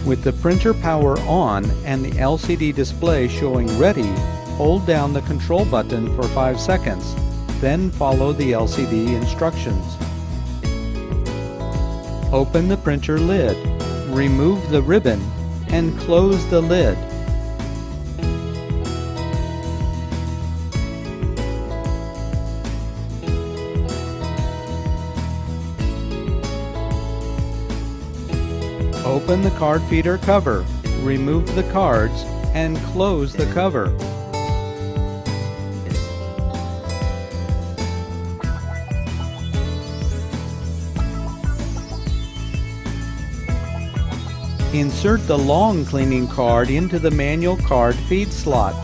With the printer power on and the LCD display showing ready, hold down the control button for 5 seconds, then follow the LCD instructions. Open the printer lid, remove the ribbon, and close the lid. Open the card feeder cover, remove the cards, and close the cover. Insert the long cleaning card into the manual card feed slot.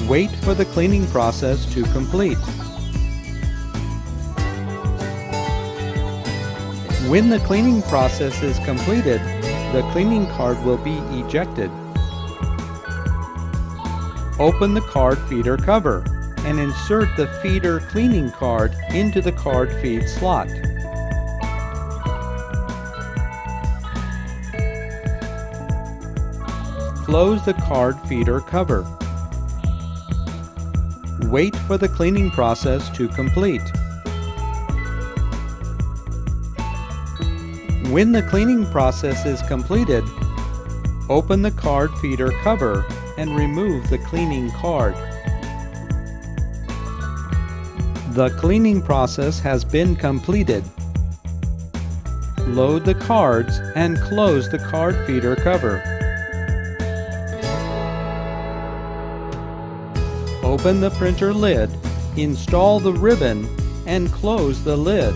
Wait for the cleaning process to complete. When the cleaning process is completed, the cleaning card will be ejected. Open the card feeder cover and insert the feeder cleaning card into the card feed slot. Close the card feeder cover. Wait for the cleaning process to complete. When the cleaning process is completed, open the card feeder cover and remove the cleaning card. The cleaning process has been completed. Load the cards and close the card feeder cover. Open the printer lid, install the ribbon, and close the lid.